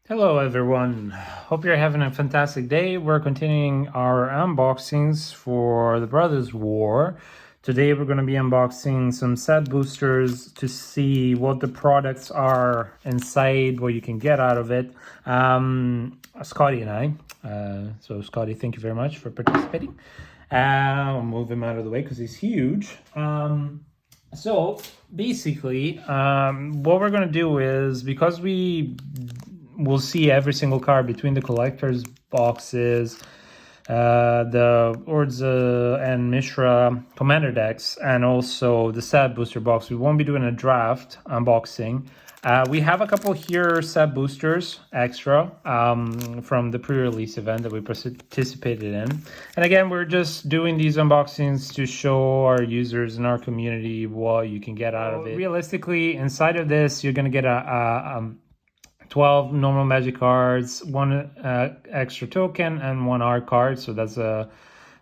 Hello everyone, hope you're having a fantastic day. We're continuing our unboxings for the Brothers War. Today we're going to be unboxing some set boosters to see what the products are inside, what you can get out of it. Scotty and I. So Scotty, thank you very much for participating. I'll move him out of the way because he's huge. So basically, what we're going to do is, because we'll see every single card between the collector's boxes, the Urza and Mishra commander decks, and also the set booster box. We won't be doing a draft unboxing. We have a couple here set boosters extra from the pre-release event that we participated in. And again, we're just doing these unboxings to show our users in our community what you can get out of it. Realistically, inside of this, you're going to get a 12 normal magic cards, one extra token, and one art card. So that's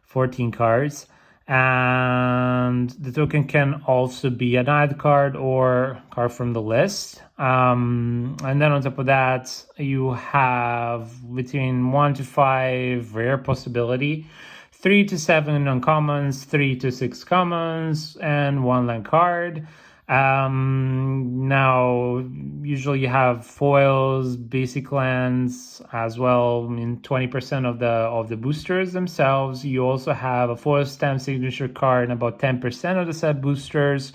14 cards. And the token can also be an ad card or card from the list. And then on top of that, you have between 1 to 5 rare possibility, 3 to 7 uncommons, 3 to 6 commons, and 1 land card. Now usually you have foils, basic lands as well in 20% of the boosters themselves. You also have a foil stamp signature card in about 10% of the set boosters,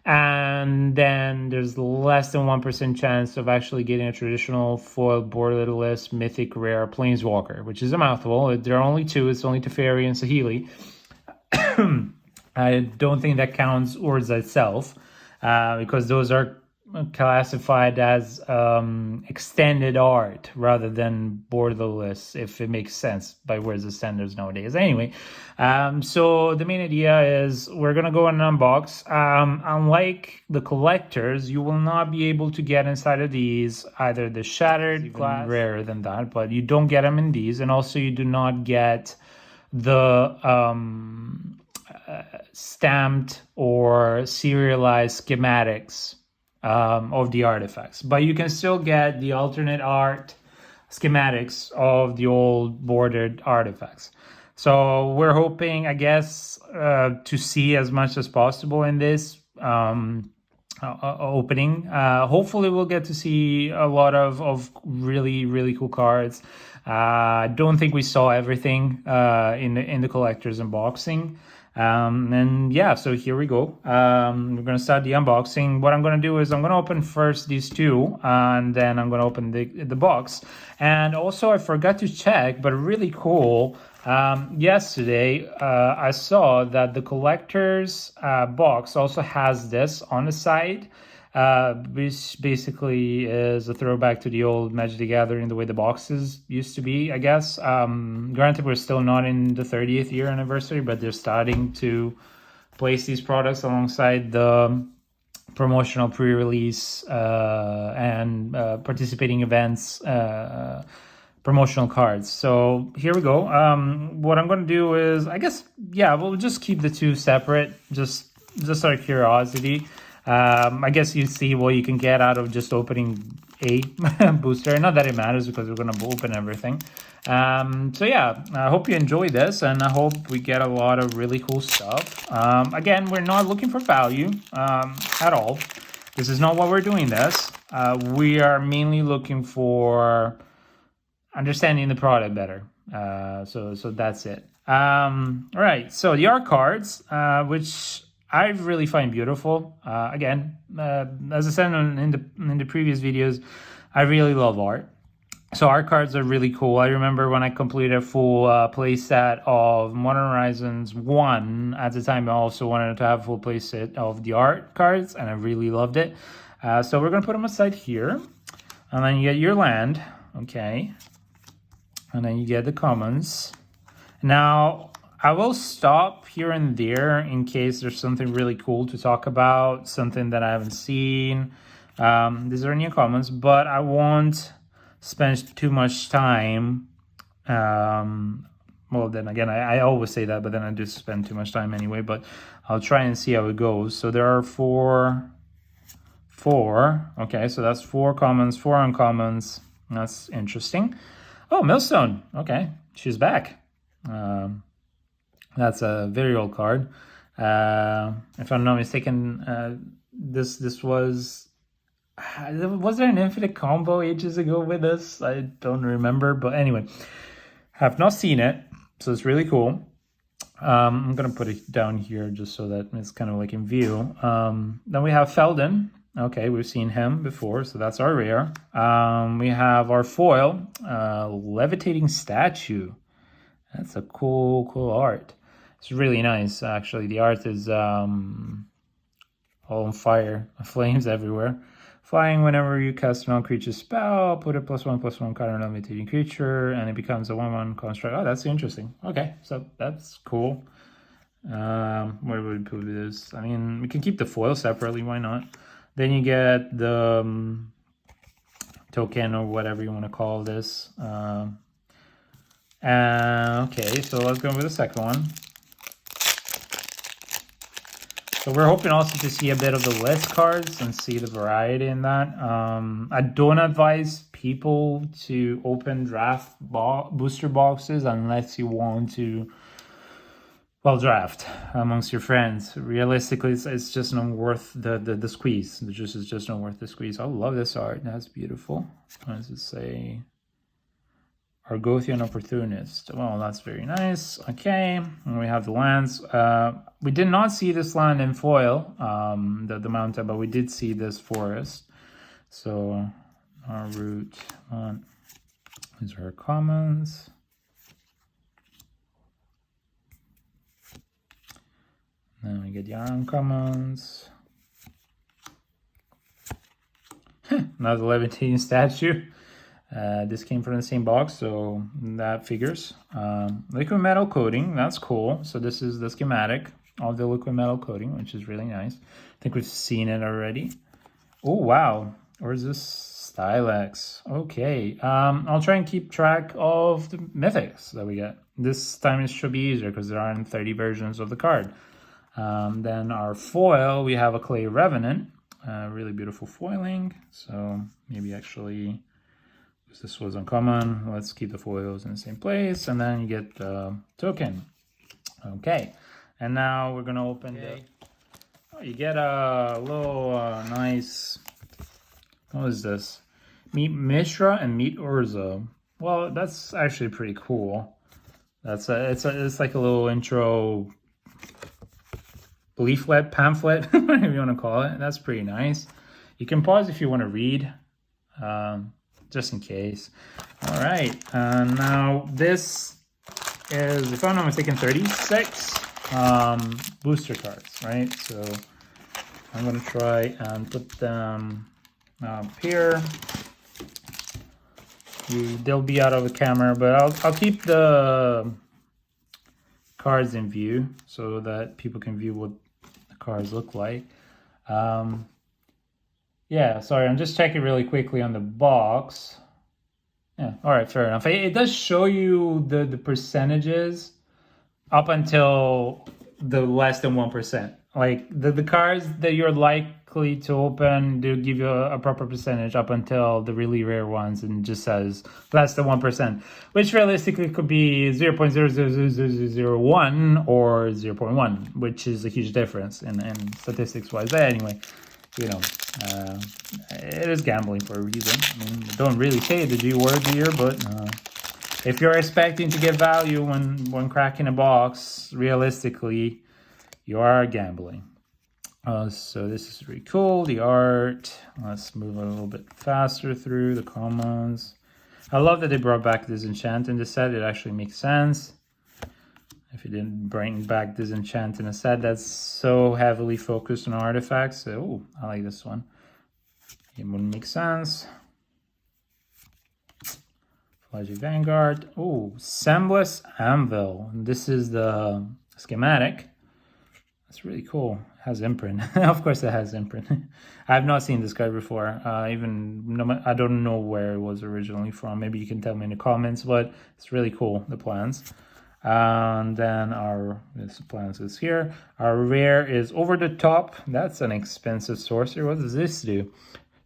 and then there's less than 1% chance of actually getting a traditional foil borderless mythic rare planeswalker, which is a mouthful. There are only two. It's only Teferi and Saheeli. I don't think that counts Urza itself. Because those are classified as extended art rather than borderless, if it makes sense by where's the standards nowadays. Anyway, so the main idea is we're going to go and unbox. Unlike the collectors, you will not be able to get inside of these either the shattered glass, rarer than that, but you don't get them in these, and also you do not get the stamped or serialized schematics of the artifacts, but you can still get the alternate art schematics of the old bordered artifacts. So we're hoping, I guess, to see as much as possible in this opening. Hopefully we'll get to see a lot of really cool cards. I don't think we saw everything in the collector's unboxing. And yeah, so here we go. We're gonna start the unboxing. What I'm gonna do is I'm gonna open first these two, and then I'm gonna open the box. And also I forgot to check, but really cool, yesterday I saw that the collector's box also has this on the side, which basically is a throwback to the old Magic the Gathering, the way the boxes used to be, I guess. Granted, we're still not in the 30th year anniversary, but they're starting to place these products alongside the promotional pre-release and participating events promotional cards. So here we go. What I'm going to do is, I guess, yeah, we'll just keep the two separate, just out of curiosity. I guess you see what you can get out of just opening a booster. Not that it matters because we're going to open everything. So yeah, I hope you enjoy this, and I hope we get a lot of really cool stuff. Again, we're not looking for value at all. This is not what we're doing this. We are mainly looking for understanding the product better. So that's it. All right, so the art cards, which I really find beautiful. Again, as I said in the previous videos, I really love art. So art cards are really cool. I remember when I completed a full playset of Modern Horizons 1. At the time, I also wanted to have a full playset of the art cards, and I really loved it. So we're going to put them aside here. And then you get your land. Okay. And then you get the commons. Now, I will stop here and there in case there's something really cool to talk about, something that I haven't seen. These are new comments, but I won't spend too much time. Well, then again, I always say that, but then I do spend too much time anyway, but I'll try and see how it goes. So there are four. Okay, so that's 4 commons, 4 uncommons, That's interesting. Oh, Millstone. Okay, she's back. That's a very old card. If I'm not mistaken, this was there an infinite combo ages ago with this? I don't remember, but anyway, have not seen it, so it's really cool. I'm gonna put it down here just so that it's kind of like in view. Then we have Feldon. Okay, we've seen him before, so that's our rare. We have our foil, levitating statue. That's a cool art. It's really nice, actually. The art is all on fire, flames everywhere. Flying whenever you cast a non-creature spell, put a +1/+1 card on a levitating creature, and it becomes a 1/1 construct. Oh, that's interesting. Okay, so that's cool. Where would we put this? I mean, we can keep the foil separately, why not? Then you get the token or whatever you want to call this. Okay, so let's go with the second one. So we're hoping also to see a bit of the list cards and see the variety in that. I don't advise people to open draft booster boxes unless you want to, well, draft amongst your friends. Realistically, it's just not worth the squeeze. The juice is just not worth the squeeze. I love this art. That's beautiful. What does it say? Argothian Opportunist. Well, that's very nice. Okay, and we have the lands. We did not see this land in foil, the mountain, but we did see this forest. So our route one. These are our commons. Then we get the uncommons. Another levitating statue. This came from the same box, so that figures. Liquid metal coating, that's cool. So this is the schematic of the liquid metal coating, which is really nice. I think we've seen it already. Oh, wow. Or is this Stylex? Okay. I'll try and keep track of the mythics that we get. This time it should be easier because there aren't 30 versions of the card. Then our foil, we have a Clay Revenant. Really beautiful foiling. So maybe actually... this was uncommon. Let's keep the foils in the same place, and then you get the token. Okay, and now we're gonna open the. Oh, you get a little nice. What is this? Meet Mishra and meet Urza. Well, that's actually pretty cool. It's like a little intro leaflet, pamphlet, whatever you want to call it. That's pretty nice. You can pause if you want to read. Just in case. All right, now this is, if I'm not mistaken, 36 booster cards, right? So I'm gonna try and put them up here. They'll be out of the camera, but I'll keep the cards in view so that people can view what the cards look like. Yeah, sorry, I'm just checking really quickly on the box. Yeah, all right, fair enough. It does show you the percentages up until the less than 1%. Like the cards that you're likely to open, they'll give you a proper percentage up until the really rare ones, and just says less than 1%, which realistically could be 0.00001 or 0.1, which is a huge difference in statistics wise. But anyway, you know, it is gambling for a reason. I mean, don't really say the G word here, but if you're expecting to get value when cracking a box, realistically, you are gambling. So this is really cool. The art. Let's move a little bit faster through the commons. I love that they brought back Disenchant in the set. It actually makes sense. If you didn't bring back Disenchant in a set that's so heavily focused on artifacts. So, ooh, I like this one. It wouldn't make sense. Flagy Vanguard. Oh, Sembless Anvil. This is the schematic. That's really cool. It has imprint. Of course it has imprint. I have not seen this card before. I don't know where it was originally from. Maybe you can tell me in the comments, but it's really cool, the plans. And then this plans is here. Our rare is Over the Top. That's an expensive sorcery. What does this do?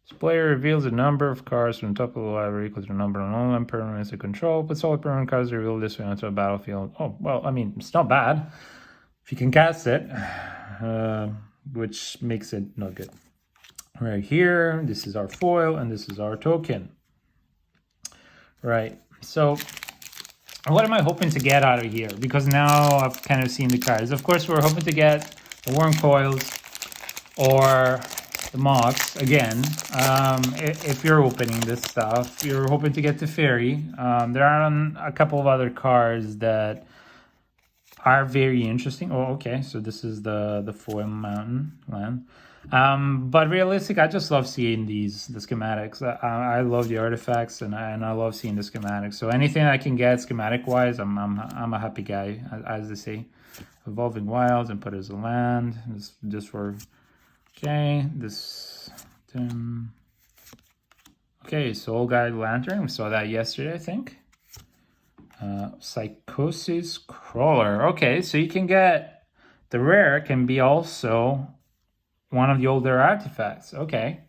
This player reveals a number of cards from the top of the library equal to the number of non-land permanents they control, but all permanent cards revealed this way onto a battlefield. Oh, well, I mean, it's not bad if you can cast it, which makes it not good. Right here, this is our foil, and this is our token. Right, so what am I hoping to get out of here? Because now I've kind of seen the cards. Of course, we're hoping to get the Worm Coils or the Mox again. If you're opening this stuff, you're hoping to get the Fairy. There are a couple of other cards that are very interesting. Oh, okay, so this is the foil mountain land. But realistic, I just love seeing the schematics. I love the artifacts, and I love seeing the schematics. So anything I can get schematic wise, I'm a happy guy, as they say. Evolving Wilds and put as a land. This for okay. This okay. Soul Guide Lantern. We saw that yesterday, I think. Psychosis Crawler. Okay, so you can get the rare can be also one of the older artifacts. Okay.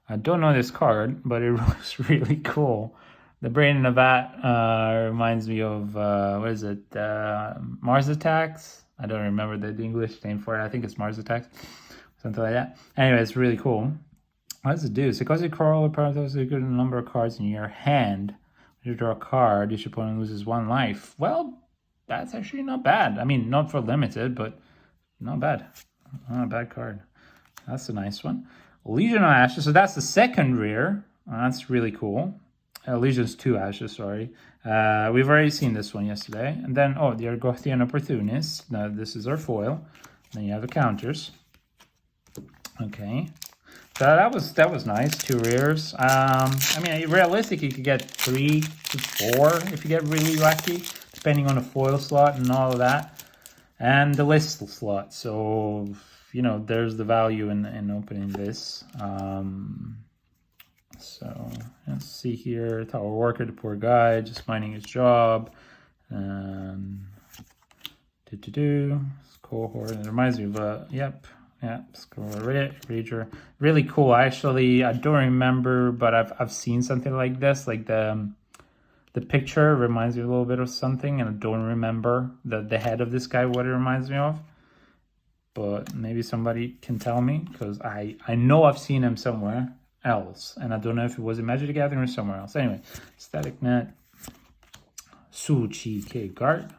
I don't know this card, but it looks really cool. The Brain in a Vat reminds me of, what is it? Mars Attacks? I don't remember the English name for it. I think it's Mars Attacks. Something like that. Anyway, it's really cool. What does it do? Psychosis Crawler paradox a good number of cards in your hand. When you draw a card, each opponent loses 1 life. Well, that's actually not bad. I mean, not for limited, but not bad. Not a bad card. That's a nice one. Legion of Ashes. So that's the second rare. That's really cool. Legion's 2 Ashes, sorry. We've already seen this one yesterday. And then, oh, the Argothian Opportunist. Now, this is our foil. Then you have the counters. Okay. So that was nice. 2 rares. I mean, realistically, you could get 3 to 4 if you get really lucky, depending on the foil slot and all of that. And the list slot. So, you know, there's the value in opening this. So let's see here. Tower Worker, the poor guy, just minding his job. Cohort. It reminds me of a Rager. Really cool. Actually, I don't remember, but I've seen something like this. Like the picture reminds me a little bit of something, and I don't remember the head of this guy, what it reminds me of. But maybe somebody can tell me, because I know I've seen him somewhere else, and I don't know if it was in Magic the Gathering or somewhere else. Anyway, Static Net, Suchi K Guard,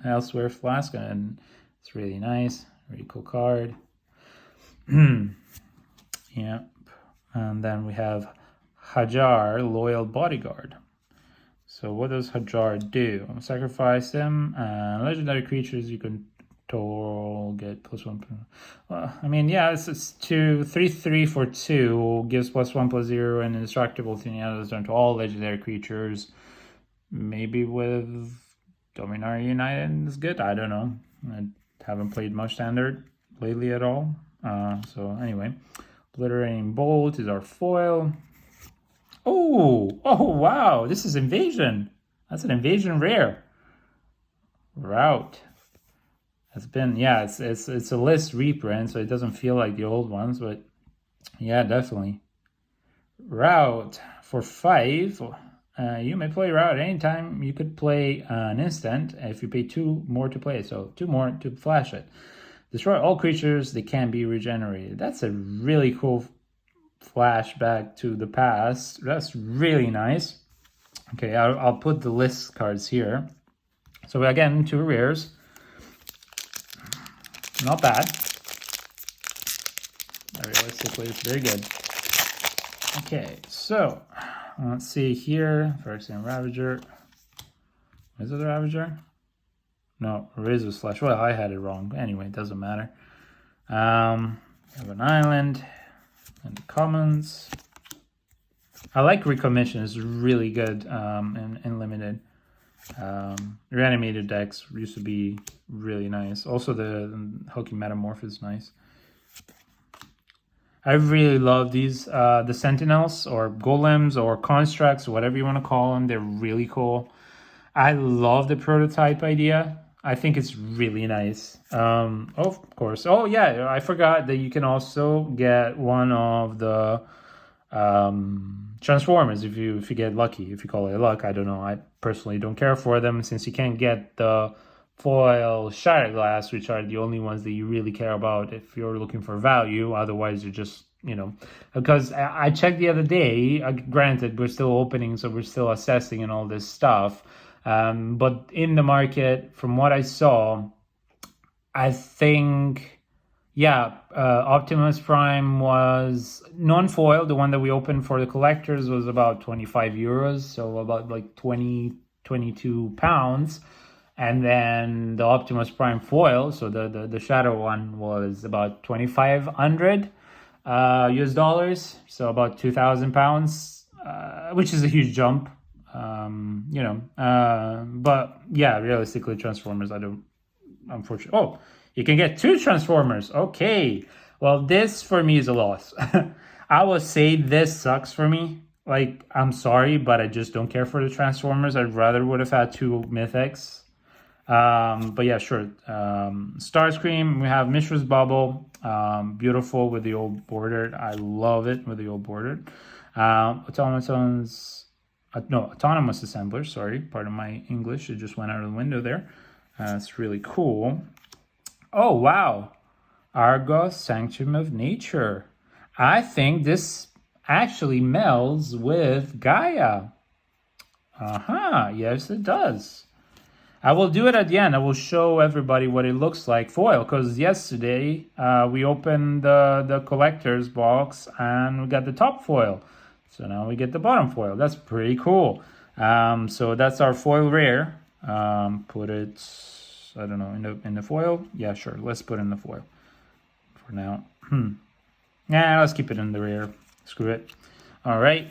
Elsewhere Flask, and it's really nice, really cool card. Yep, and then we have Hajar, Loyal Bodyguard. So what does Hajar do? Sacrifice him, and legendary creatures you can get +1. I mean, yeah, it's 3/3 for 2, gives +1/+0 and indestructible to the other turn to all legendary creatures. Maybe with Dominaria United is good. I don't know. I haven't played much Standard lately at all. So anyway, Obliterating Bolt is our foil. Oh wow! This is Invasion. That's an Invasion rare. Route. It's been, yeah, it's a list reprint, so it doesn't feel like the old ones, but yeah, definitely. Route for 5. You may play Route anytime. You could play an instant if you pay 2 more to play it, so 2 more to flash it. Destroy all creatures that can be regenerated. That's a really cool flashback to the past. That's really nice. Okay, I'll put the list cards here. So again, 2 rares. Not bad. Realistically, it's very good. Okay, so let's see here. First name Ravager. Is it a Ravager? No, Razor Slash. Well, I had it wrong. Anyway, it doesn't matter. We have an island and the commons. I like Recommission. It's really good in limited. Reanimated decks used to be really nice. Also, the Hulking Metamorph is nice. I really love these, the Sentinels or Golems or Constructs, whatever you want to call them. They're really cool. I love the prototype idea. I think it's really nice. Of course. Oh yeah, I forgot that you can also get one of the Transformers if you get lucky, if you call it luck. I don't know. I personally don't care for them since you can't get the foil shattered glass, which are the only ones that you really care about if you're looking for value. Otherwise, you're just, because I checked the other day. Granted, we're still opening, so we're still assessing and all this stuff. But in the market, from what I saw, I think, yeah, Optimus Prime was non-foil. The one that we opened for the collectors was about 25 euros, so about like 22 pounds. And then the Optimus Prime foil, so the shadow one, was about 2,500 US dollars, so about 2,000 pounds, which is a huge jump. But yeah, realistically, Transformers, I don't, unfortunately. Oh, you can get 2 Transformers. Okay. Well, this for me is a loss. I will say this sucks for me. Like, I'm sorry, but I just don't care for the Transformers. I'd rather would have had 2 Mythics. But yeah, sure. Starscream, we have Mishra's Bubble. Beautiful with the old border. I love it with the old border. Autonomous assemblers. Sorry, pardon my English. It just went out of the window there. That's really cool. Oh, wow. Argos, Sanctum of Nature. I think this actually melds with Gaia. Yes, it does. I will do it at the end. I will show everybody what it looks like foil, because yesterday we opened the collector's box and we got the top foil. So now we get the bottom foil. That's pretty cool. So that's our foil rare. Put it, I don't know, in the foil. Yeah, sure. Let's put it in the foil for now. Yeah, let's keep it in the rare. Screw it. All right.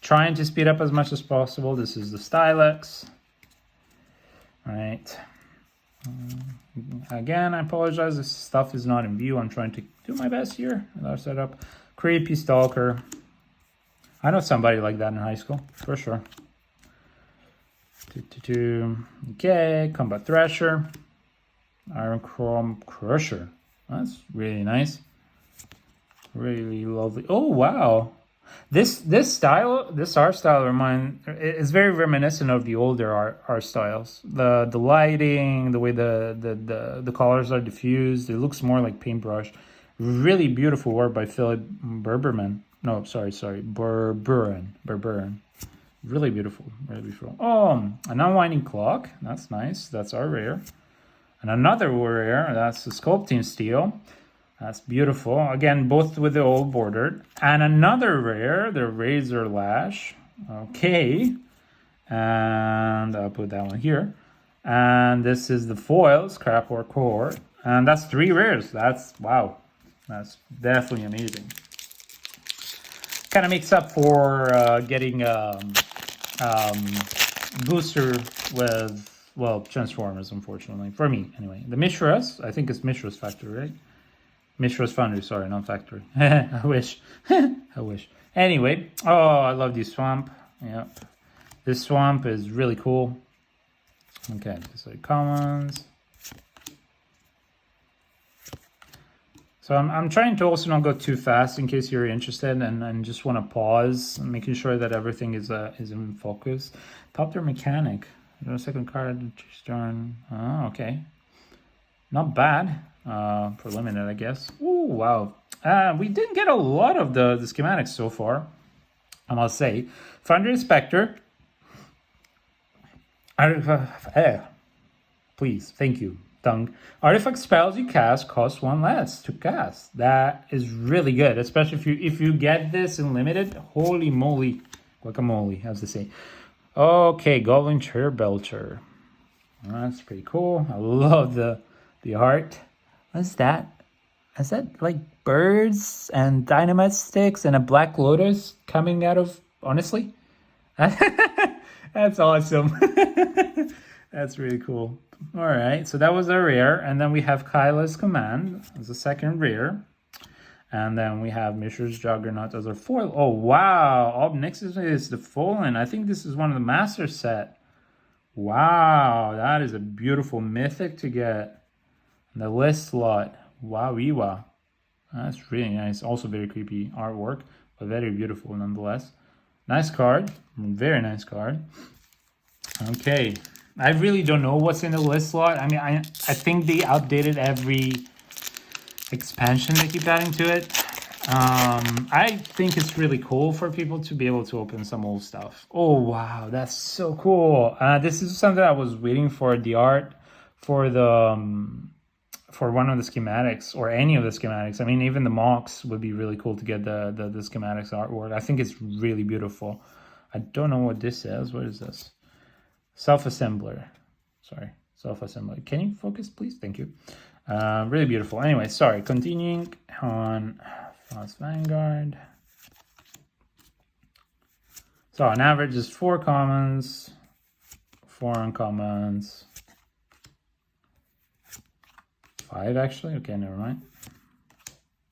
Trying to speed up as much as possible. This is the Stylex. All right. Again, I apologize. This stuff is not in view. I'm trying to do my best here with our setup. Creepy Stalker. I know somebody like that in high school, for sure. Okay, Combat Thrasher. Iron Chrome Crusher. That's really nice. Really lovely. Oh, wow. This art style is very reminiscent of the older art styles. The lighting, the way the colors are diffused, it looks more like paintbrush. Really beautiful work by Philip Burberman. No, sorry, Burburan. Really beautiful, really beautiful. Oh, an unwinding clock. That's nice. That's our rare. And another rare. That's the sculpting steel. That's beautiful. Again, both with the old border. And another rare, the Razor Lash. Okay. And I'll put that one here. And this is the foil, Scrap or Core. And that's 3 rares. That's, wow. That's definitely amazing. Kind of makes up for getting booster with, well, Transformers, unfortunately. For me, anyway. The Mishra's, I think it's Mishra's Factory, right? Mishra's Foundry, sorry, not Factory. I wish. I wish. Anyway, oh, I love this swamp. Yep. This swamp is really cool. Okay, these are commons. So I'm trying to also not go too fast in case you're interested and just want to pause, making sure that everything is in focus. Top their mechanic. Second card, turn. Oh, okay. Not bad. For limited, I guess. Ooh, wow. We didn't get a lot of the schematics so far, I must say. Foundry Inspector. Please, thank you. Tongue. Artifact spells you cast cost 1 less to cast. That is really good, especially if you get this in limited. Holy moly, guacamole, as they say. Okay, Goblin Chair Belcher. That's pretty cool. I love the art. What's that? Is that like birds and dynamite sticks and a black lotus coming out of? Honestly, that's awesome. That's really cool. All right, so that was our rare, and then we have Kyla's Command as a second rare, And then we have Mishra's Juggernaut as our foil. Oh, wow. Up next is the Fallen. I think this is one of the Master set. Wow, that is a beautiful mythic to get. The list slot. Wow. That's really nice. Also very creepy artwork, but very beautiful nonetheless. Nice card. Very nice card. Okay. I really don't know what's in the list slot. I mean, I think they updated every expansion they keep adding to it. I think it's really cool for people to be able to open some old stuff. Oh, wow. That's so cool. This is something I was waiting for, the art for the... for one of the schematics or any of the schematics. I mean, even the mocks would be really cool to get the schematics artwork. I think it's really beautiful. I don't know what this is. What is this? Self-assembler. Sorry, self-assembler. Can you focus, please? Thank you. Really beautiful. Anyway, sorry. Continuing on Fast Vanguard. So on average, is 4 commons, 4 uncommons. 5 actually? Okay, never mind.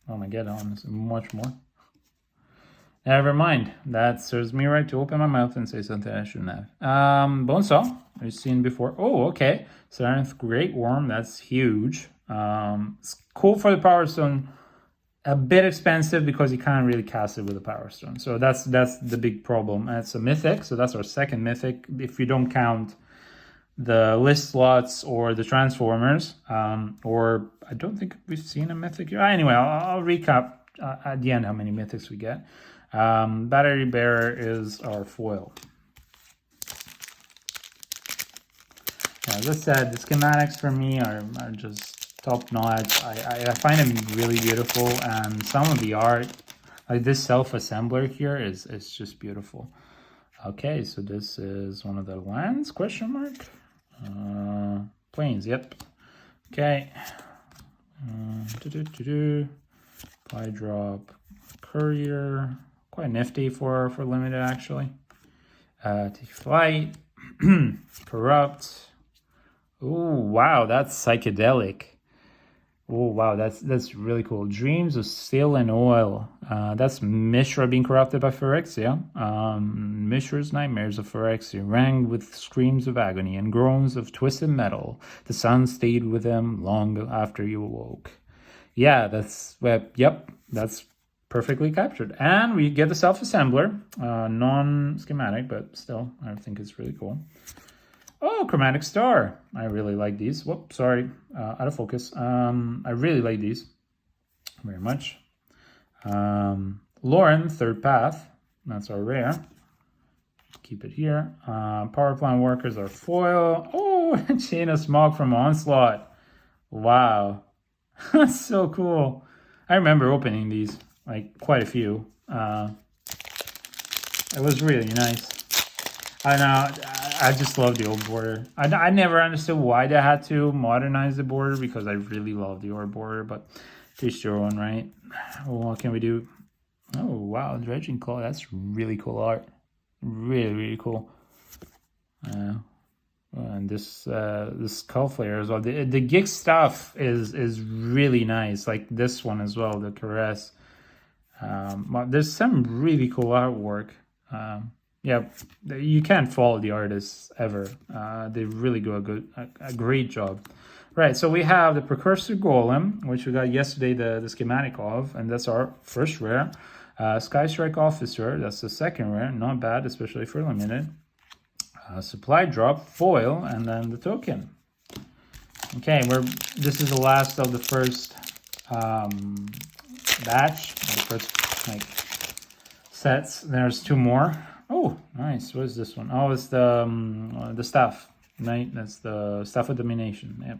Oh my god, honestly, much more. Never mind. That serves me right to open my mouth and say something I shouldn't have. Bonesaw, we've seen before. Oh, okay. Seventh Great Worm, that's huge. It's cool for the Power Stone. A bit expensive because you can't really cast it with a Power Stone. So that's the big problem. And it's a mythic, so that's our second mythic. If you don't count the list slots or the transformers, or I don't think we've seen a mythic here. Anyway, I'll recap at the end how many mythics we get. Battery Bearer is our foil. As I said, the schematics for me are just top notch. I find them really beautiful, and some of the art, like this self-assembler here, is just beautiful. Okay, so this is one of the lands, question mark? Planes, yep. Okay. Buy drop courier, quite nifty for limited actually. Take flight. Corrupt. Oh wow, that's psychedelic. Oh wow, that's really cool. Dreams of Steel and Oil. That's Mishra being corrupted by Phyrexia. Mishra's nightmares of Phyrexia rang with screams of agony and groans of twisted metal. The sun stayed with him long after you awoke. Yeah, that's that's perfectly captured. And we get the self-assembler, non-schematic, but still, I think it's really cool. Oh, Chromatic Star. I really like these. Whoops, sorry, out of focus. I really like these very much. Lauren, Third Path. That's our rare. Keep it here. Power Plant Workers are foil. Oh, Chain of Smog from Onslaught. Wow. That's so cool. I remember opening these, like quite a few. It was really nice. I just love the old border. I never understood why they had to modernize the border because I really love the old border, but teach your own, right? What can we do? Oh, wow, Dredging Claw. That's really cool art. Really, really cool. And this Skull Flare as well. The gig stuff is really nice. Like this one as well, the Caress. There's some really cool artwork. Yeah, you can't fault the artists ever. They really do a great job. Right, so we have the Precursor Golem, which we got yesterday the schematic of, and that's our first rare. Sky Strike Officer, that's the second rare, not bad, especially for limited. Supply drop, foil, and then the token. Okay, this is the last of the first batch, the first like sets. There's 2 more. Oh, nice. What is this one? Oh, it's the staff, right? That's the Staff of Domination. Yep.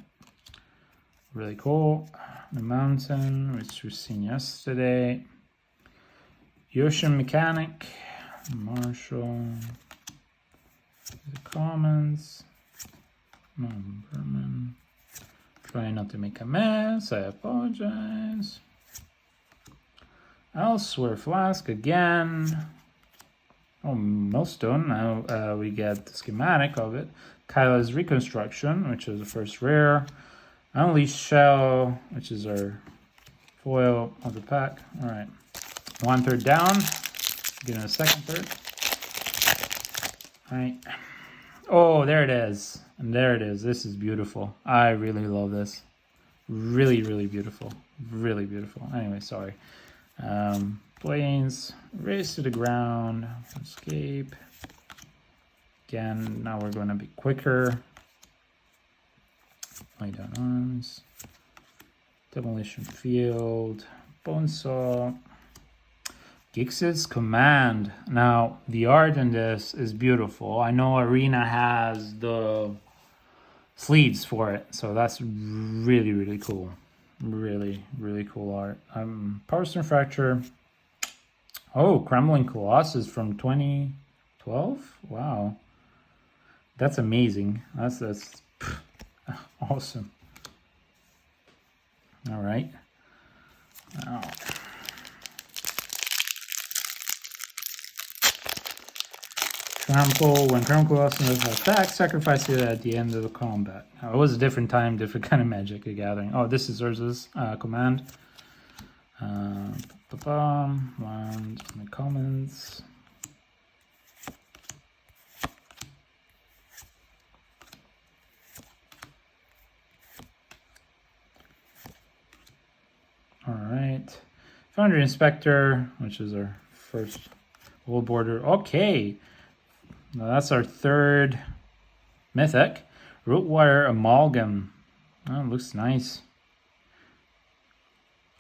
Really cool. The Mountain, which we've seen yesterday. Ocean Mechanic. Marshall. The Commons. Berman. Trying not to make a mess. I apologize. Elsewhere Flask again. Oh, Millstone. Now we get the schematic of it. Kyla's Reconstruction, which is the first rare. Unleashed Shell, which is our Foil of the pack. All right. 1/3 down. Get in a second third. All right. Oh, there it is. And there it is. This is beautiful. I really love this. Really, really beautiful. Really beautiful. Anyway, sorry. Planes. Race to the ground. Escape. Again, now we're going to be quicker. Lay down arms. Demolition field. Bonesaw. Gix's Command. Now, the art in this is beautiful. I know Arena has the sleeves for it, so that's really, really cool. Really, really cool art. Power Stone Fracture. Oh, Crumbling Colossus from 2012? Wow. That's amazing. That's awesome. All right. Now, Trample. When Trample Colossus attacks, sacrifice it at the end of the combat. Now, it was a different time, different kind of Magic gathering. Oh, this is Urza's command. Land, my comments. All right. Foundry Inspector, which is our first old border. Okay. Now that's our third mythic. Rootwire Amalgam. Oh, looks nice.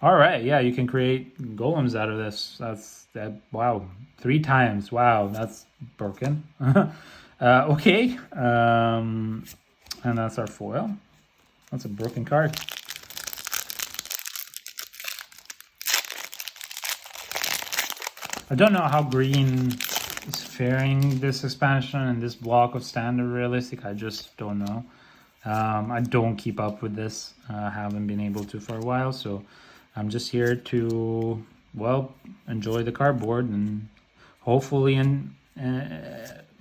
All right, yeah, you can create golems out of this. That. Wow, 3 times. Wow, that's broken. Okay, and that's our foil. That's a broken card. I don't know how green is faring this expansion and this block of standard realistic. I just don't know. I don't keep up with this. Haven't been able to for a while, so I'm just here to, well, enjoy the cardboard and hopefully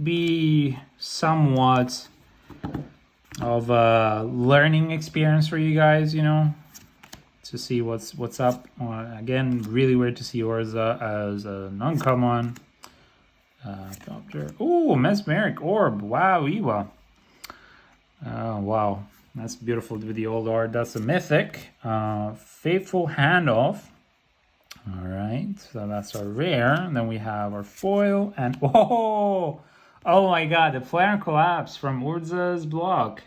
be somewhat of a learning experience for you guys, you know, to see what's up. Again, really weird to see Urza as an uncommon. Oh, Mesmeric Orb. Wow, Iwa. Oh, wow. That's beautiful with the old art. That's a mythic. Faithful Handoff. All right, so that's our rare. And then we have our foil and oh my god, the Flare and Collapse from Urza's block.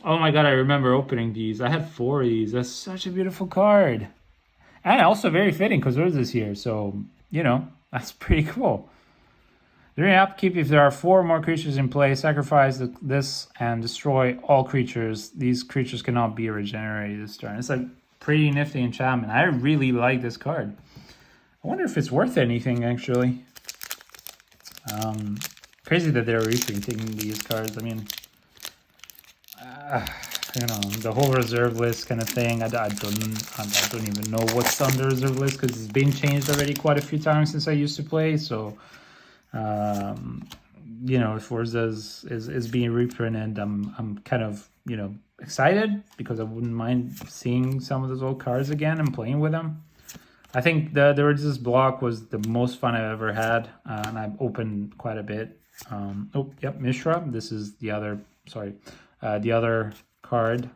Oh my god, I remember opening these. I had 4 of these. That's such a beautiful card. And also very fitting because Urza's here. So, you know, that's pretty cool. During upkeep, if there are 4 more creatures in play, sacrifice this and destroy all creatures. These creatures cannot be regenerated this turn. It's a pretty nifty enchantment. I really like this card. I wonder if it's worth anything, actually. Crazy that they're reprinting these cards. I mean, you know, the whole reserve list kind of thing. I don't even know what's on the reserve list because it's been changed already quite a few times since I used to play. So, you know, if Urza is being reprinted, I'm kind of, you know, excited because I wouldn't mind seeing some of those old cards again and playing with them. I think the Urza's block was the most fun I've ever had, and I've opened quite a bit. Oh, yep, Mishra. This is the other, sorry, the other card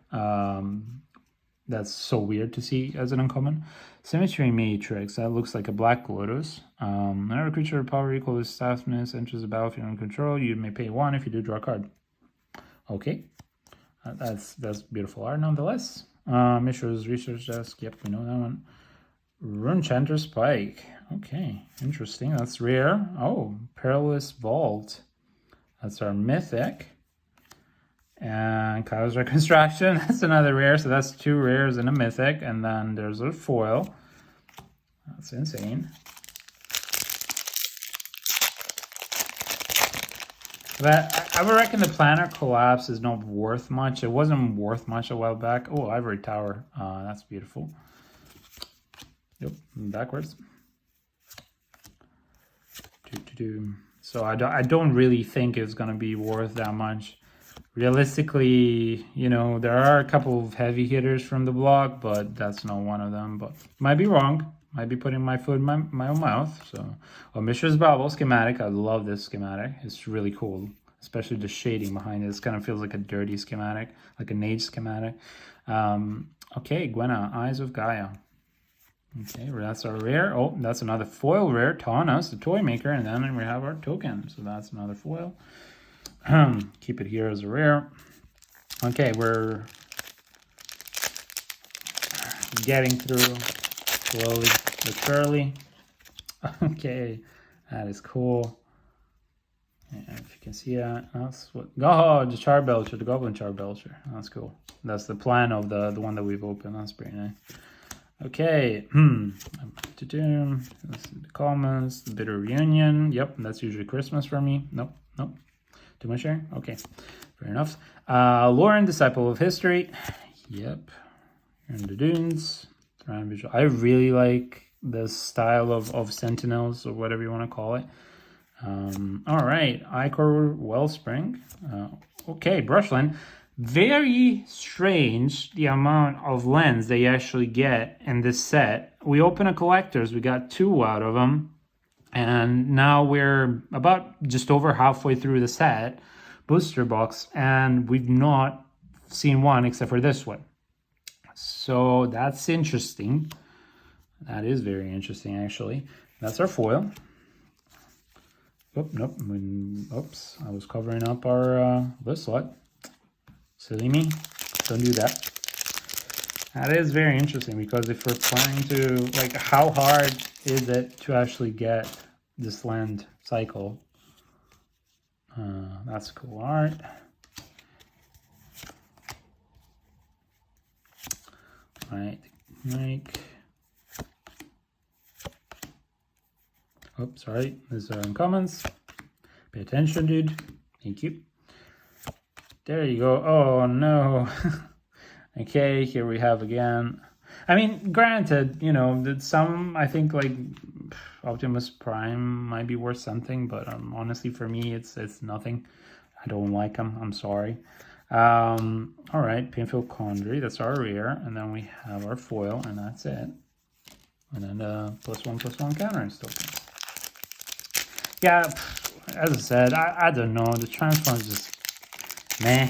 that's so weird to see as an uncommon. Symmetry Matrix. That looks like a Black Lotus. Whenever a creature with power equal to staffness enters the battlefield under control, you may pay 1 if you do draw a card. Okay. That's beautiful art nonetheless. Mishra's Research Desk. Yep, we know that one. Runechanter Spike. Okay, interesting. That's rare. Oh, Perilous Vault. That's our mythic. And Kyle's Reconstruction. That's another rare. So that's 2 rares and a mythic. And then there's a foil. That's insane. But I would reckon the Planar Collapse is not worth much. It wasn't worth much a while back. Oh, Ivory Tower. That's beautiful. Yep, backwards. So I don't really think it's going to be worth that much realistically, you know, there are a couple of heavy hitters from the block, but that's not one of them. But might be wrong. Might be putting my foot in my own mouth. So, oh, Mishra's Bubble schematic. I love this schematic. It's really cool, especially the shading behind it. This kind of feels like a dirty schematic, like an age schematic. Okay, Gwenna, Eyes of Gaia. Okay, that's our rare. Oh, that's another foil rare. Taunas, the toy maker, and then we have our token. So that's another foil. Keep it here as a rare. Okay, we're getting through slowly but surely. Okay, that is cool. And if you can see that, that's what. Oh, the Charbelcher, the Goblin Charbelcher. That's cool. That's the plan of the one that we've opened. That's pretty nice. Okay, that's the comments, the Bitter Reunion. Yep, that's usually Christmas for me. Nope. Too much sharing? Okay, fair enough. Lauren, Disciple of History. Yep. Here in the Dunes. I really like the style of Sentinels, or whatever you want to call it. All right, Icor Wellspring. Okay, Brushland. Very strange the amount of lens they actually get in this set. We open a collector's, we got 2 out of them. And now we're about just over halfway through the set, booster box, and we've not seen one except for this one. So that's interesting. That is very interesting, actually. That's our foil. Oh, nope. Oops, I was covering up our list slot. Silly me. Don't do that. That is very interesting, because if we're planning to, like, how hard is it to actually get this land cycle? That's cool art. Right, Mike. Oops, sorry. These are in comments. Pay attention, dude. Thank you. There you go. Oh, no. Okay, here we have again. I mean, granted, you know, that some, I think, like, Optimus Prime might be worth something, but honestly, for me, it's nothing. I don't like them. I'm sorry. All right, Painful Condry. That's our rare. And then we have our foil, and that's it. And then +1/+1 counter tokens. Yeah, as I said, I don't know. The transform is just meh.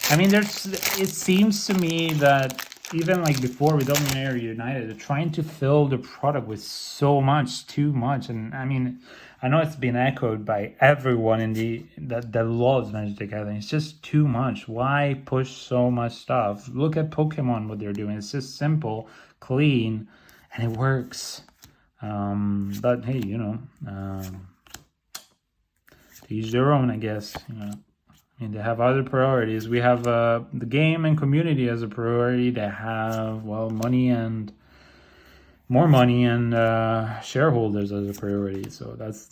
I mean, it seems to me that even like before with Dominator United, they're trying to fill the product with so much, too much. And I mean, I know it's been echoed by everyone in that loves Magic the Gathering. It's just too much. Why push so much stuff? Look at Pokemon, what they're doing. It's just simple, clean, and it works. But hey, you know, to each their own, I guess. You know. And they have other priorities. We have the game and community as a priority. They have, well, money and more money and shareholders as a priority. So that's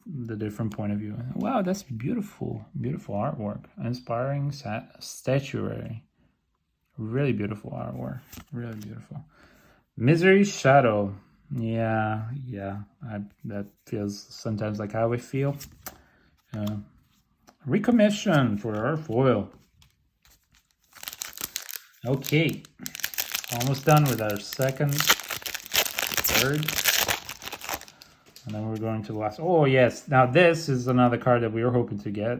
the different point of view. Wow, that's beautiful, beautiful artwork. Inspiring statuary. Really beautiful artwork. Really beautiful. Misery Shadow. Yeah. That feels sometimes like how I feel. Recommission for our foil. Okay, almost done with our second, third, and then we're going to the last. Oh yes, now this is another card that we were hoping to get,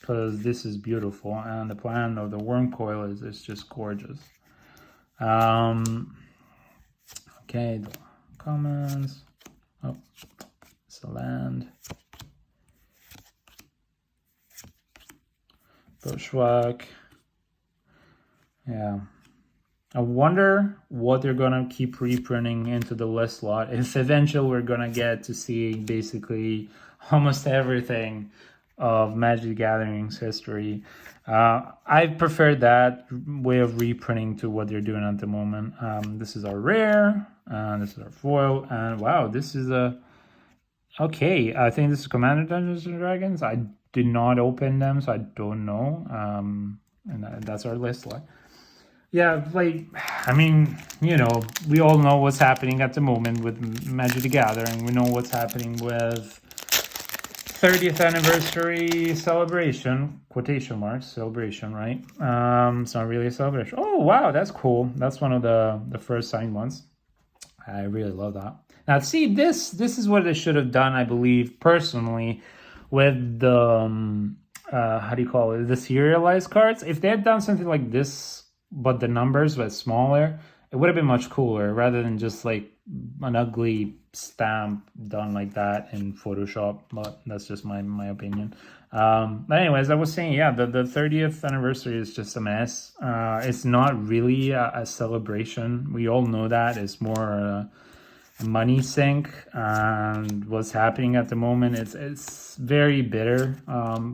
because this is beautiful, and the plan of the worm coil is just gorgeous. Okay, the comments. Oh, it's a land. Bushwhack. Yeah. I wonder what they're going to keep reprinting into the list slot. If eventually we're going to get to see basically almost everything of Magic the Gathering's history. I prefer that way of reprinting to what they're doing at the moment. This is our rare. This is our foil. And wow, this is a... Okay, I think this is Commander Dungeons & Dragons. I did not open them, so I don't know. And that's our list. Yeah, like, I mean, you know, we all know what's happening at the moment with Magic the Gathering. We know what's happening with 30th anniversary celebration, quotation marks, celebration, right? It's not really a celebration. Oh, wow, that's cool. That's one of the first signed ones. I really love that. Now, see, this is what they should have done, I believe, personally, with the, how do you call it, the serialized cards. If they had done something like this, but the numbers were smaller, it would have been much cooler, rather than just like an ugly stamp done like that in Photoshop. But that's just my opinion. But anyways, I was saying, yeah, the 30th anniversary is just a mess. It's not really a celebration. We all know that. It's more a money sink, and what's happening at the moment, it's very bitter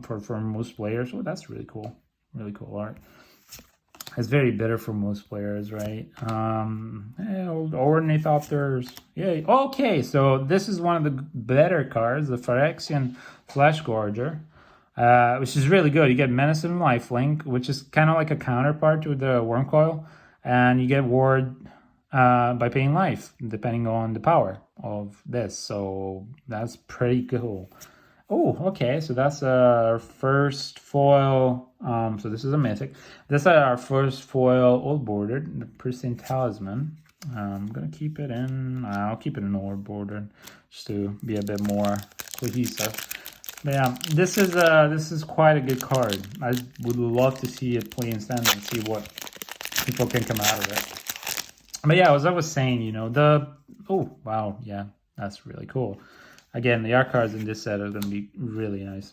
for most players. Oh, that's really cool art. It's very bitter for most players, right? Old Ornithopters. Yay. Okay, so this is one of the better cards, the Phyrexian Flesh Gorger, which is really good. You get Menace and Lifelink, which is kind of like a counterpart to the Wormcoil, and you get Ward by paying life, depending on the power of this. So that's pretty cool. Oh, okay, so that's our first foil. So this is a mythic. This is our first foil old bordered, the Pristine Talisman. I'm gonna keep it in. I'll keep it in old bordered just to be a bit more cohesive. But yeah, this is quite a good card. I would love to see it play in standard and see what people can come out of it. But yeah, as I was saying, you know, oh wow, yeah, that's really cool. Again, the art cards in this set are going to be really nice.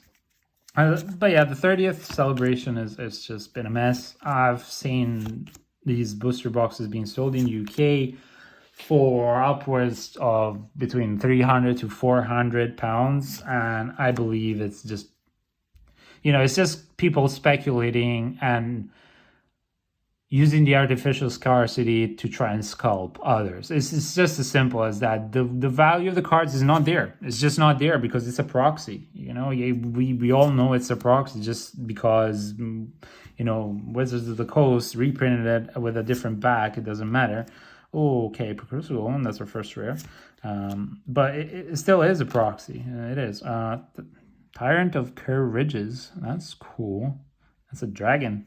But yeah, the 30th celebration is just been a mess. I've seen these booster boxes being sold in UK for upwards of between 300 to 400 pounds. And I believe it's just, you know, it's just people speculating and using the artificial scarcity to try and scalp others. It's just as simple as that. The value of the cards is not there. It's just not there because it's a proxy. You know, we all know it's a proxy just because, you know, Wizards of the Coast reprinted it with a different back. It doesn't matter. Oh, okay, Precursor Golem, that's our first rare. But it still is a proxy. It is. Tyrant of Kerr Ridges. That's cool. That's a dragon.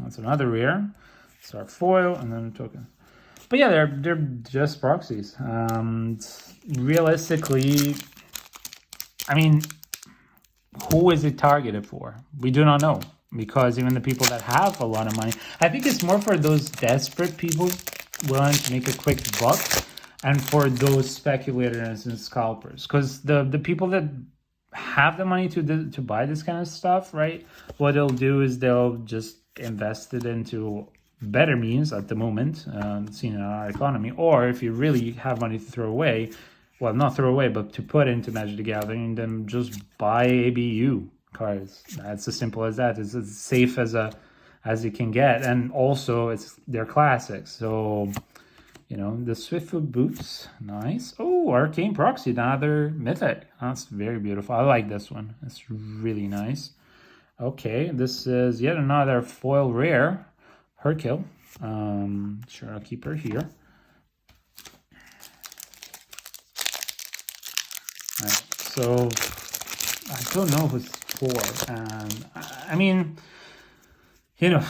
That's another rare. It's our foil and then a token. But yeah, they're just proxies. Realistically, I mean, who is it targeted for? We do not know, because even the people that have a lot of money, I think it's more for those desperate people willing to make a quick buck, and for those speculators and scalpers. Because the people that have the money to buy this kind of stuff, right? What they'll do is they'll just invest it into better means at the moment, seen in our economy. Or if you really have money to throw away, well, not throw away, but to put into Magic the Gathering, then just buy ABU cards. That's as simple as that. It's as safe as you can get, and also they're classics. So, you know, the Swiftfoot Boots, nice. Oh, Arcane Proxy, another mythic. That's very beautiful. I like this one. It's really nice. Okay, this is yet another foil rare, Herkill. Sure, I'll keep her here. All right, so I don't know who's for, and I mean, you know,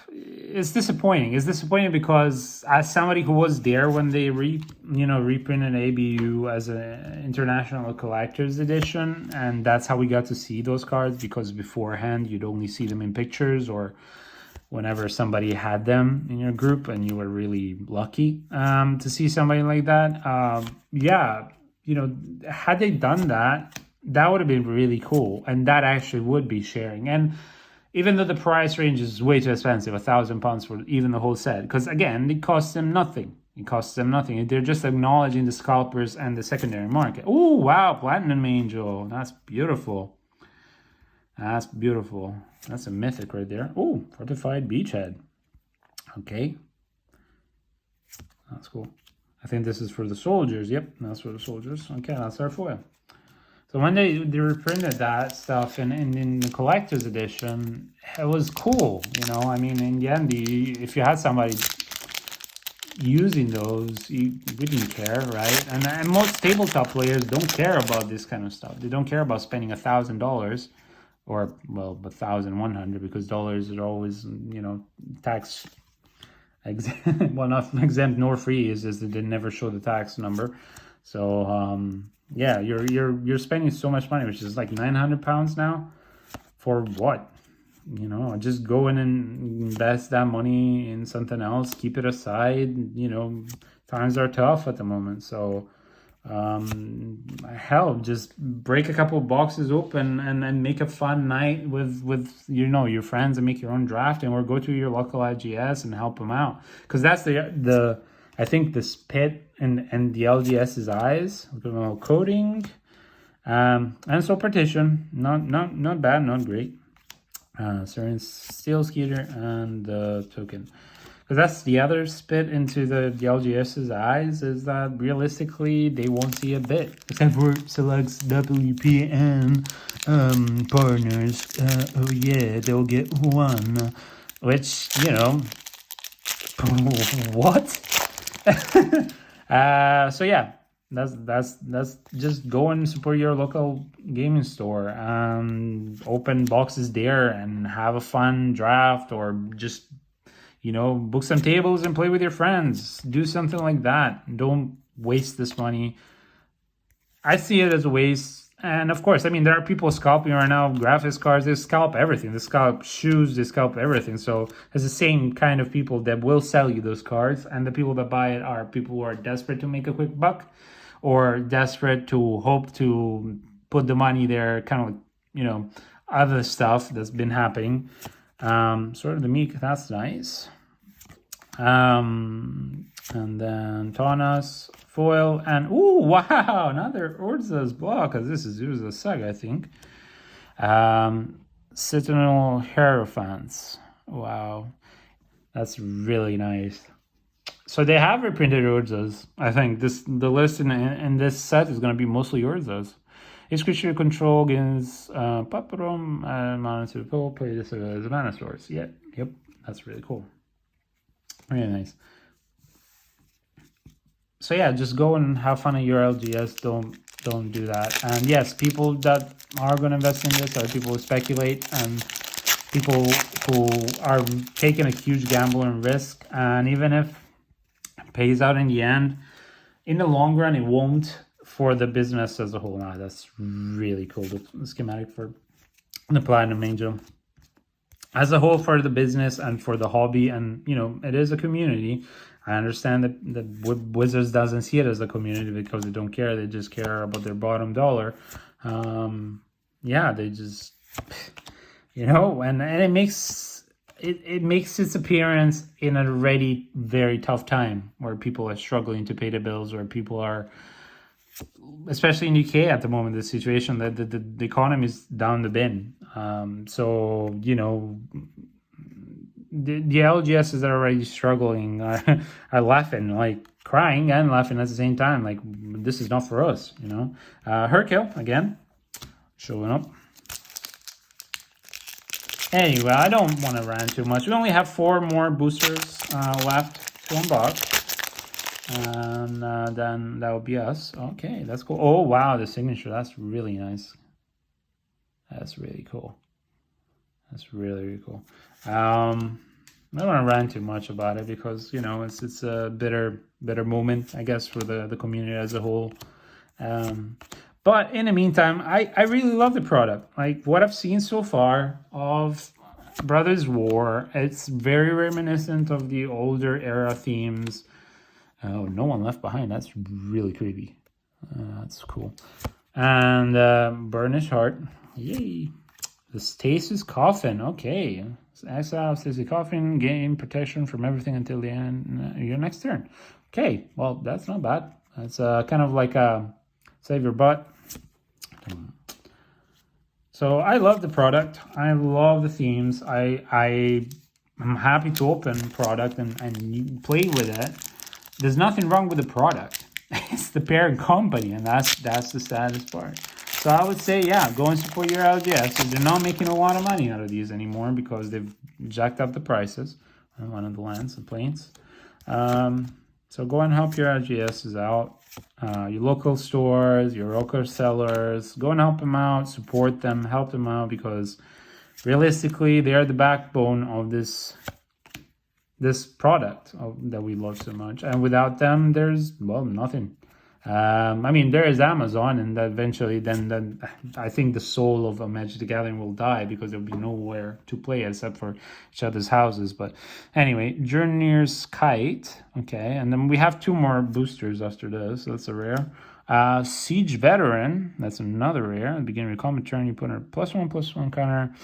it's disappointing. It's disappointing because as somebody who was there when they reprinted ABU as an international collector's edition, and that's how we got to see those cards, because beforehand you'd only see them in pictures or whenever somebody had them in your group, and you were really lucky to see somebody like that. Yeah, you know, had they done that, that would have been really cool, and that actually would be sharing. And even though the price range is way too expensive, £1,000 for even the whole set, because again, it costs them nothing. It costs them nothing. They're just acknowledging the scalpers and the secondary market. Oh, wow, Platinum Angel. That's beautiful. That's beautiful. That's a mythic right there. Oh, Fortified Beachhead. Okay. That's cool. I think this is for the soldiers. Yep, that's for the soldiers. Okay, that's our foil. So when they reprinted that stuff in the collector's edition, it was cool, you know. I mean, in the end, if you had somebody using those, we didn't care, right? And most tabletop players don't care about this kind of stuff. They don't care about spending $1,000 or, well, 1,100, because dollars are always, you know, tax exempt. Well, not exempt nor free, is just that they never show the tax number. So yeah, you're spending so much money, which is like £900 now, for what? You know, just go in and invest that money in something else, keep it aside. You know, times are tough at the moment, so hell, just break a couple of boxes open and make a fun night with you know, your friends, and make your own draft, or go to your local IGS and help them out, because that's the I think the spit and the LGS's eyes, coding, and so partition, not bad, not great. Certain steel skeeter and the token, because that's the other spit into the LGS's eyes, is that realistically they won't see a bit, except for selects WPN partners. Oh yeah, they'll get one, which, you know, what? So yeah, that's just go and support your local gaming store, open boxes there and have a fun draft, or just, you know, book some tables and play with your friends. Do something like that. Don't waste this money. I see it as a waste. And of course, I mean, there are people scalping right now, graphics cards, they scalp everything. They scalp shoes, they scalp everything. So it's the same kind of people that will sell you those cards. And the people that buy it are people who are desperate to make a quick buck, or desperate to hope to put the money there, kind of like, you know, other stuff that's been happening. Sort of the meek, that's nice. And then Taunas, foil, and ooh, wow, another Urza's block, because this is Urza's Saga, I think. Citadel Hierophants. Wow, that's really nice. So they have reprinted Urzas. I think the list in this set is going to be mostly Urzas. Each creature you control gains Paparum and mana to the pool. Play this as a mana source. Yeah, yep, that's really cool. Really nice. So yeah, just go and have fun at your LGS. Don't do that. And yes, people that are going to invest in this are people who speculate, and people who are taking a huge gamble and risk. And even if it pays out in the end, in the long run, it won't for the business as a whole. Now, that's really cool. The schematic for the Platinum Angel as a whole, for the business and for the hobby. And, you know, it is a community. I understand that Wizards doesn't see it as a community because they don't care. They just care about their bottom dollar. Yeah, they just, you know, and it makes its appearance in a already very tough time where people are struggling to pay the bills, or people are, especially in UK at the moment, the situation that the economy is down the bin. So, you know, the LGSs that are already struggling are laughing, like crying and laughing at the same time. Like, this is not for us, you know. Herkill, again, showing up. Anyway, I don't want to rant too much. We only have 4 more boosters left to unbox. And then that will be us. Okay, that's cool. Oh, wow, the signature. That's really nice. That's really cool. That's really, really cool. I don't want to rant too much about it because, you know, it's a bitter moment, I guess, for the community as a whole. But in the meantime, I really love the product. Like, what I've seen so far of Brothers War, it's very reminiscent of the older era themes. Oh, no one left behind. That's really creepy. That's cool. And Burnished Heart. Yay. The Stasis Coffin. Okay. Exile Stasis Coffin. Gain protection from everything until the end your next turn. Okay. Well, that's not bad. That's kind of like a save your butt. So I love the product. I love the themes. I'm happy to open product and play with it. There's nothing wrong with the product. It's the parent company, and that's the saddest part. So I would say, yeah, go and support your LGS. So they're not making a lot of money out of these anymore because they've jacked up the prices on one of the lands and planes. So go and help your RGSs out, your local stores, your local sellers. Go and help them out, support them, help them out, because realistically, they are the backbone of this product that we love so much. And without them, there's, well, nothing. I mean, there is Amazon, and eventually then I think the soul of a Magic the Gathering will die, because there'll be nowhere to play except for each other's houses. But anyway, Journeyer's Kite. Okay, and then we have 2 more boosters after this. That's a rare. Siege Veteran. That's another rare. At the beginning of the combat turn, you put a +1/+1 counter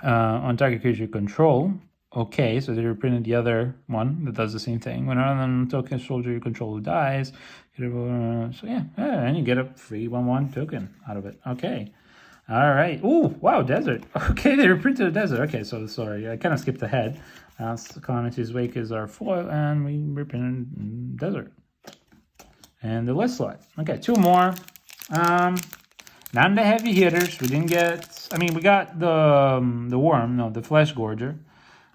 on target creature you control. Okay, so they reprinted the other one that does the same thing. When another token soldier you control dies, so yeah, and you get a free 1/1 token out of it. Okay, all right. Oh, wow, desert. Okay, they reprinted a desert. Okay, so sorry, I kind of skipped ahead. Calamity's Wake is our foil, and we reprinted desert. And the list slot. Okay, 2 more. None the heavy hitters. We didn't get. I mean, we got the worm. No, the Flesh Gorger.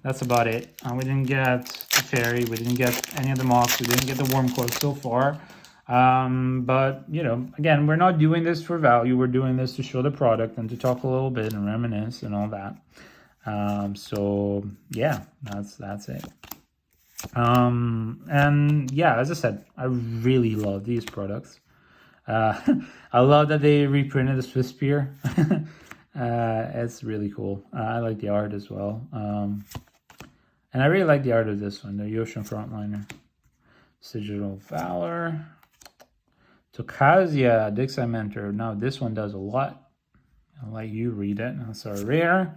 That's about it. We didn't get the fairy. We didn't get any of the mocks. We didn't get the worm coil so far. But, you know, again, we're not doing this for value. We're doing this to show the product and to talk a little bit and reminisce and all that. So, yeah, that's it. And, yeah, as I said, I really love these products. I love that they reprinted the Swiss Spear. It's really cool. I like the art as well. And I really like the art of this one, the Yotian Frontliner. Sigil of Valor. Tokazia, Dixie Mentor. Now this one does a lot. I'll let you read it. That's our rare.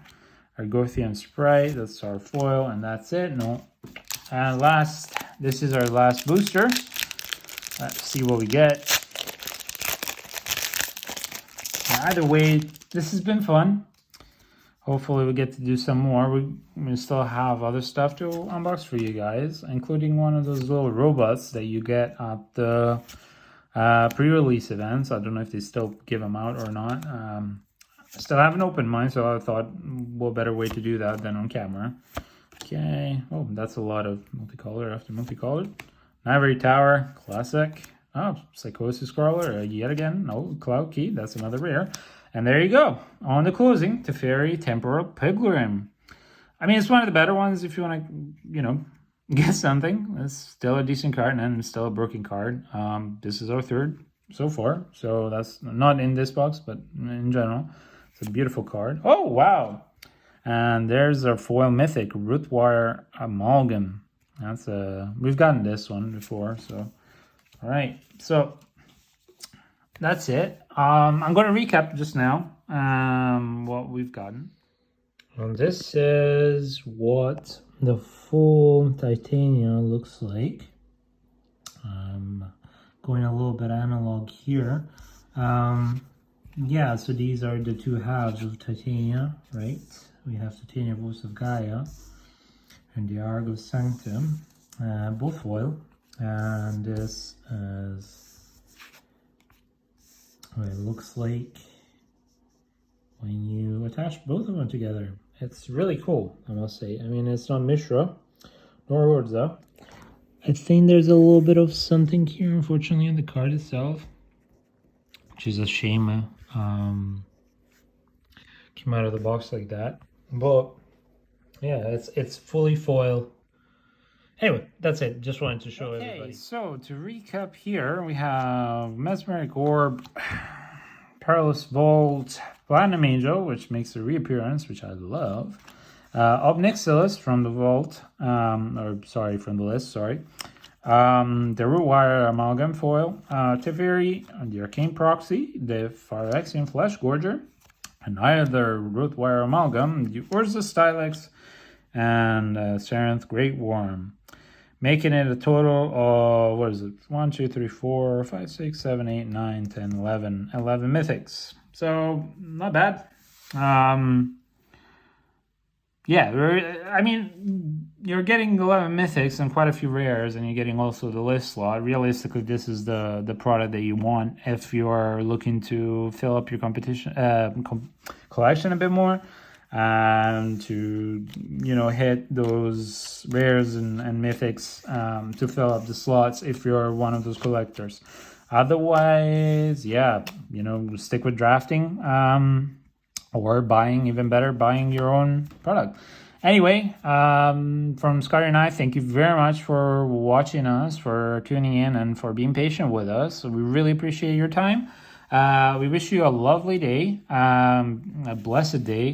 Our Gothian Sprite, that's our foil, and that's it. No. And last, this is our last booster. Let's see what we get. Either way, this has been fun. Hopefully we get to do some more. We still have other stuff to unbox for you guys, including one of those little robots that you get at the pre-release events. I don't know if they still give them out or not. I still haven't opened mine, so I thought, what better way to do that than on camera. Okay. Oh, that's a lot of multicolor after multicolor. Ivory Tower, classic. Oh, Psychosis Crawler, yet again. No, Cloud Key, that's another rare. And there you go. On the closing, Teferi Temporal Pilgrim. I mean, it's one of the better ones if you want to, you know, get something. It's still a decent card, and it's still a broken card. This is our 3rd so far. So that's not in this box, but in general. It's a beautiful card. Oh, wow. And there's our foil mythic, Rootwire Amalgam. That's we've gotten this one before, so... All right, so that's it. I'm going to recap just now what we've gotten. And this is what the full Titania looks like. Going a little bit analog here. Yeah, so these are the 2 halves of Titania, right? We have Titania Voice of Gaia and the Argo Sanctum, both foil. And this is what it looks like when you attach both of them together. It's really cool, I must say. I mean, it's not Mishra nor Urza. I think there's a little bit of something here, unfortunately, on the card itself, which is a shame. Came out of the box like that, but yeah, it's fully foil. Anyway, that's it. Just wanted to show everybody. So to recap here, we have Mesmeric Orb, Perilous Vault, Platinum Angel, which makes a reappearance, which I love. Obnixilis from the vault, or sorry, from the list, sorry. The Rootwire Amalgam foil, Teferi, the Arcane Proxy, the Phyrexian Flesh Gorger, another Rootwire Amalgam, the Urza Stylex, and Serenth Great Worm. Making it a total of, what is it? 1, 2, 3, 4, 5, 6, 7, 8, 9, 10, 11. 11 mythics. So, not bad. Yeah, I mean, you're getting 11 mythics and quite a few rares, and you're getting also the list slot. Realistically, this is the product that you want if you're looking to fill up your collection a bit more. to, hit those rares and mythics to fill up the slots if you're one of those collectors. Otherwise, yeah, stick with drafting or buying, even better, buying your own product. Anyway, from Scotty and I, thank you very much for watching us, for tuning in, and for being patient with us. We really appreciate your time. We wish you a lovely day, a blessed day.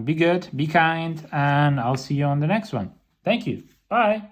Be good, be kind, and I'll see you on the next one. Thank you. Bye.